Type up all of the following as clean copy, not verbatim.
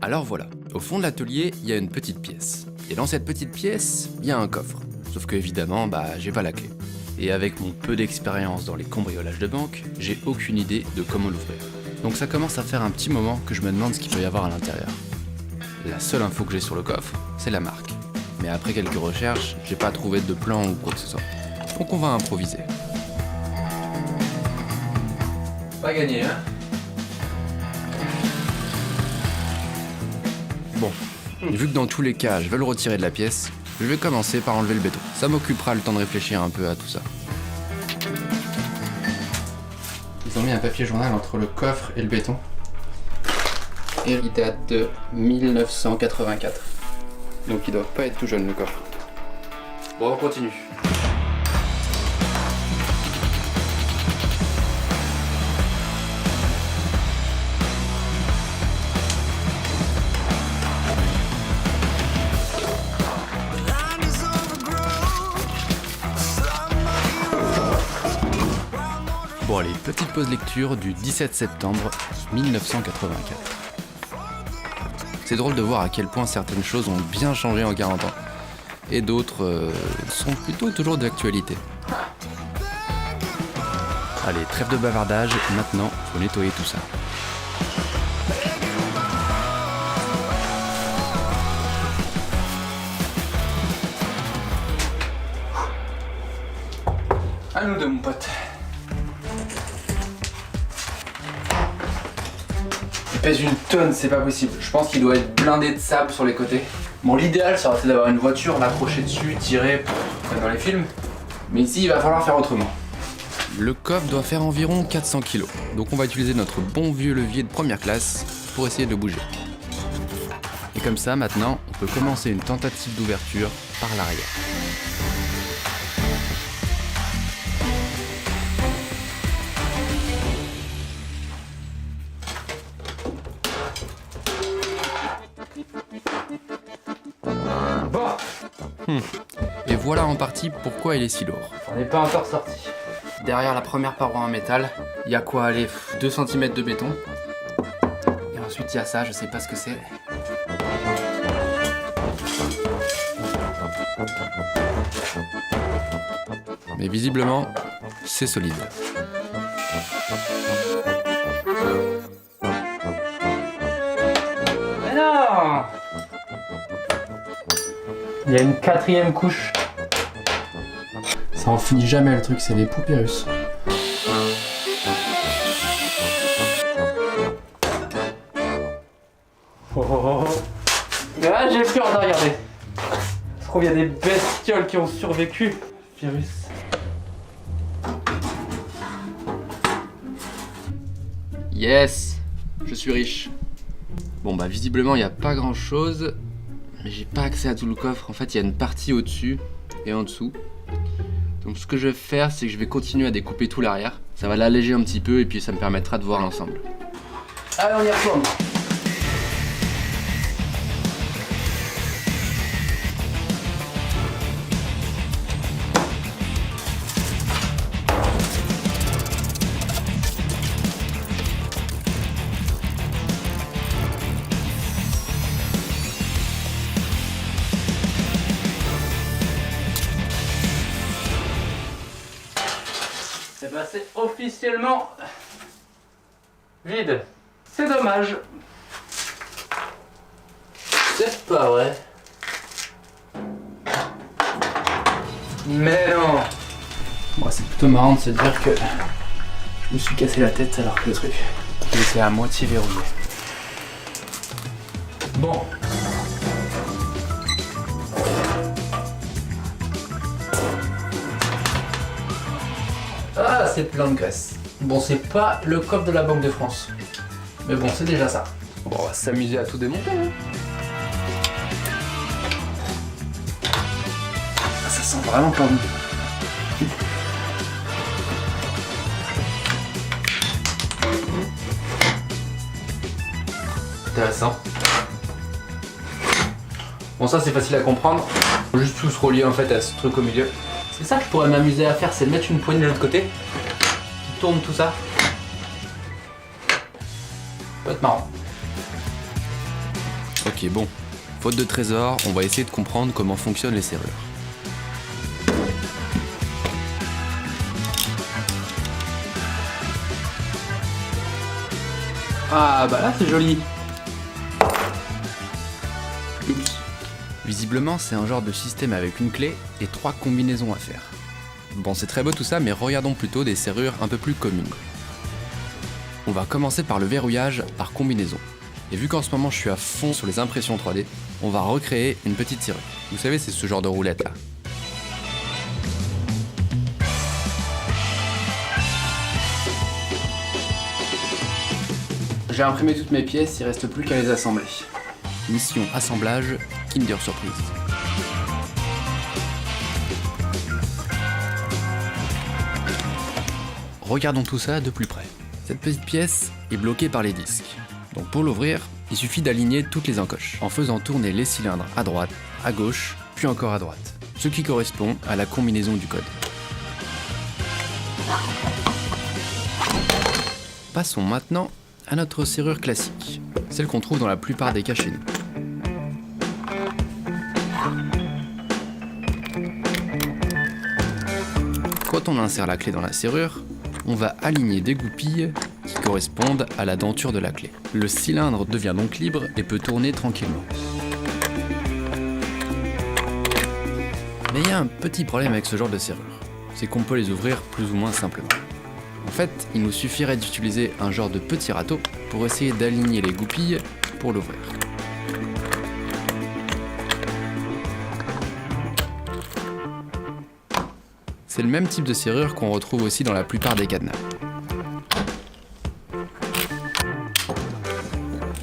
Alors voilà, au fond de l'atelier, il y a une petite pièce. Et dans cette petite pièce, il y a un coffre. Sauf que évidemment, j'ai pas la clé. Et avec mon peu d'expérience dans les cambriolages de banque, j'ai aucune idée de comment l'ouvrir. Donc ça commence à faire un petit moment que je me demande ce qu'il peut y avoir à l'intérieur. La seule info que j'ai sur le coffre, c'est la marque. Mais après quelques recherches, j'ai pas trouvé de plan ou quoi que ce soit. Donc on va improviser. Pas gagné, hein? Bon, et vu que dans tous les cas, je veux le retirer de la pièce, je vais commencer par enlever le béton. Ça m'occupera le temps de réfléchir un peu à tout ça. Ils ont mis un papier journal entre le coffre et le béton. Et il date de 1984. Donc il doit pas être tout jeune le coffre. Bon, on continue. Bon allez, petite pause lecture du 17 septembre 1984. C'est drôle de voir à quel point certaines choses ont bien changé en 40 ans. Et d'autres sont plutôt toujours d'actualité. Allez, trêve de bavardage, maintenant faut nettoyer tout ça. À nous deux mon pote. Il pèse une tonne, c'est pas possible. Je pense qu'il doit être blindé de sable sur les côtés. Bon, l'idéal, ça aurait été d'avoir une voiture, l'accrocher dessus, tirer, comme dans les films. Mais ici, il va falloir faire autrement. Le coffre doit faire environ 400 kg. Donc on va utiliser notre bon vieux levier de première classe pour essayer de le bouger. Et comme ça, maintenant, on peut commencer une tentative d'ouverture par l'arrière. Et voilà en partie pourquoi il est si lourd. On n'est pas encore sorti. Derrière la première paroi en métal, il y a quoi, allez, 2 cm de béton. Et ensuite il y a ça, je sais pas ce que c'est. Mais visiblement, c'est solide. Mais non! Il y a une 4e couche. Ça en finit jamais le truc, c'est les poupées russes. Oh. Ah, j'ai peur de regarder. Je trouve qu'il y a des bestioles qui ont survécu. Virus. Yes, je suis riche. Bon visiblement il n'y a pas grand chose. Mais j'ai pas accès à tout le coffre. En fait, il y a une partie au-dessus et en dessous. Donc ce que je vais faire, c'est que je vais continuer à découper tout l'arrière. Ça va l'alléger un petit peu et puis ça me permettra de voir l'ensemble. Allez, on y retourne. Et bah c'est officiellement vide. C'est dommage. C'est pas vrai. Mais non. Bon, c'est plutôt marrant de se dire que je me suis cassé la tête alors que le truc était à moitié verrouillé. Bon. Ah, c'est plein de graisse. Bon, c'est pas le coffre de la Banque de France. Mais bon, c'est déjà ça. Bon, on va s'amuser à tout démonter. Hein. Ah, ça sent vraiment pas bon. Intéressant. Bon, ça c'est facile à comprendre. Faut juste tous relier en fait à ce truc au milieu. C'est ça que je pourrais m'amuser à faire, c'est de mettre une poignée de l'autre côté. Qui tourne tout ça. Ça peut être marrant. Ok, bon, faute de trésor, on va essayer de comprendre comment fonctionnent les serrures. Ah bah là c'est joli. Oups. Visiblement, c'est un genre de système avec une clé et 3 combinaisons à faire. Bon, c'est très beau tout ça, mais regardons plutôt des serrures un peu plus communes. On va commencer par le verrouillage par combinaison. Et vu qu'en ce moment je suis à fond sur les impressions 3D, on va recréer une petite serrure. Vous savez, c'est ce genre de roulette là. J'ai imprimé toutes mes pièces, il reste plus qu'à les assembler. Mission assemblage, Kinder Surprise. Regardons tout ça de plus près. Cette petite pièce est bloquée par les disques. Donc pour l'ouvrir, il suffit d'aligner toutes les encoches en faisant tourner les cylindres à droite, à gauche, puis encore à droite. Ce qui correspond à la combinaison du code. Passons maintenant à notre serrure classique, celle qu'on trouve dans la plupart des cas chez nous. Quand on insère la clé dans la serrure, on va aligner des goupilles qui correspondent à la denture de la clé. Le cylindre devient donc libre et peut tourner tranquillement. Mais il y a un petit problème avec ce genre de serrure, c'est qu'on peut les ouvrir plus ou moins simplement. En fait, il nous suffirait d'utiliser un genre de petit râteau pour essayer d'aligner les goupilles pour l'ouvrir. C'est le même type de serrure qu'on retrouve aussi dans la plupart des cadenas.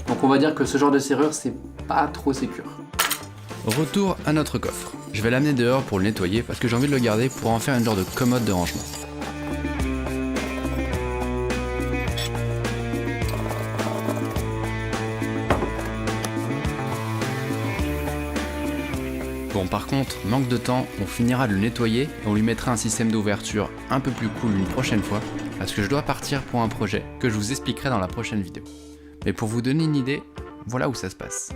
Donc on va dire que ce genre de serrure c'est pas trop sécure. Retour à notre coffre. Je vais l'amener dehors pour le nettoyer parce que j'ai envie de le garder pour en faire une genre de commode de rangement. Bon, par contre, manque de temps, on finira de le nettoyer et on lui mettra un système d'ouverture un peu plus cool une prochaine fois, parce que je dois partir pour un projet que je vous expliquerai dans la prochaine vidéo. Mais pour vous donner une idée, voilà où ça se passe.